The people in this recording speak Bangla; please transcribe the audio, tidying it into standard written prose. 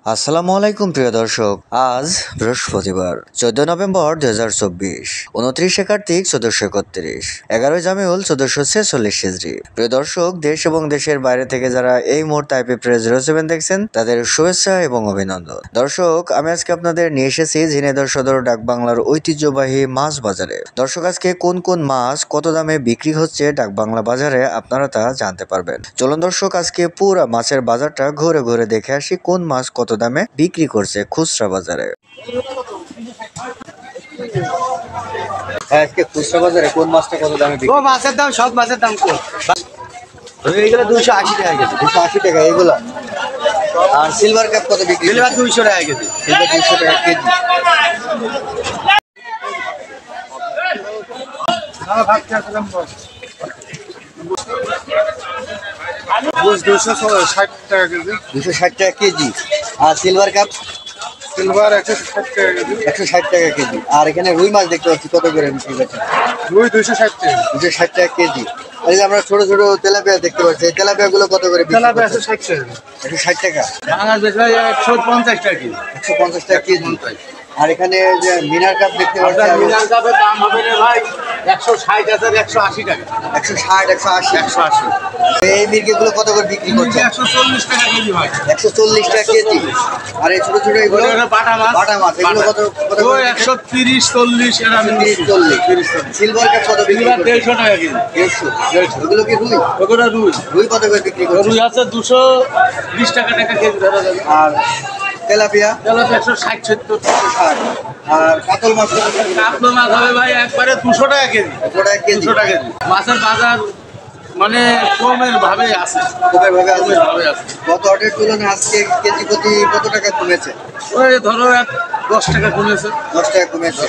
আসসালামু আলাইকুম প্রিয় দর্শক। আজ বৃহস্পতিবার 14 নভেম্বর 2024, 29 কার্তিক 1431, 11 জামিউল 1446 হিজরি। প্রিয় দর্শক, দেশ এবং দেশের বাইরে থেকে যারা এই মুহূর্তে IPপ্রেস 07 দেখছেন তাদের শুভেচ্ছা এবং অভিনন্দন। দর্শক, আমি আজকে আপনাদের নিয়ে এসেছি ঝিনাইদহ সদর ডাকবাংলার ঐতিহ্যবাহী মাছ বাজারে। দর্শক, আজকে কোন কোন মাছ কত দামে বিক্রি হচ্ছে ডাকবাংলা বাজারে আপনারা তা জানতে পারবেন। চলুন দর্শক, আজকে পুরো মাছের বাজারটা ঘুরে ঘুরে দেখে আসি কোন মাছ কত দামে বিক্রি করছে খুচরা বাজারে। আজকে খুচরা বাজারে কোন মাছটা কত দামে বিক্রি? মাছের দাম সব মাছের দাম কম। এগুলো 280 টাকা কেজি। 280 টাকা এগুলা। আর সিলভার কাপ কত বিক্রি? সিলভার 200 টাকা কেজি। সিলভার 200 টাকা কেজি। বুঝ 260 টাকা কেজি। 260 টাকা কেজি। আর সিলভার কাপ? সিলভার 160 টাকা কেজি। 160 টাকা কেজি। আর এখানে রুই মাছ দেখতে পাচ্ছি, কত করে বিক্রি করছে? রুই 260 টাকা। 260 টাকা কেজি। আর এই যে আমরা ছোট ছোট তেলাপিয়া দেখতে পাচ্ছি, এই তেলাপিয়া গুলো কত করে বিক্রি তেলাপিয়া করছে? 160 টাকা। 160 টাকা। ভাঙাল বেচা 150 টাকা কেজি। 150 টাকা কেজি। আর এখানে যে মিনার কাপ দেখতে পাচ্ছি, আপনার মিলান কাপের দাম হবে না ভাই 160 আছে 180 টাকা। 160, 180। 180। এই মির্গি গুলো কত করে বিক্রি করছে? 140 টাকা কেজি ভাই। 140 টাকা কেজি। আর এই ছোট ছোট এগুলো বাটা মাছ। বাটা মাছ, এগুলো কত কত ওই করে? 130 40 এর আমি 30, 40। সিলভার কাপ কত বিক্রি সিলভার করছে? 150 টাকা কেজি। 150। এগুলো কি রুই? ওগুলো রুই। রুই কত করে বিক্রি করছে? রুই আছে 220 টাকা কেজি ধরা যাবে। আর তেলাপিয়া? তেলাপিয়া 160 70। 160। আর কাতল মাছ কত করে? কাতলা মাছ হবে ভাই একবারে 200 টাকা কেজি। 200 টাকা কেজি। 200 টাকা কেজি। মাছের বাজার মানে কমের ভাবে আছে। কমের ভাবে আছে। কমের ভাবে আছে। গত অর্ডারের তুলনায় আজকে কেজি প্রতি কত টাকা কমেছে? ওই ধরো 10 টাকা কমেছে। 10 টাকা কমেছে।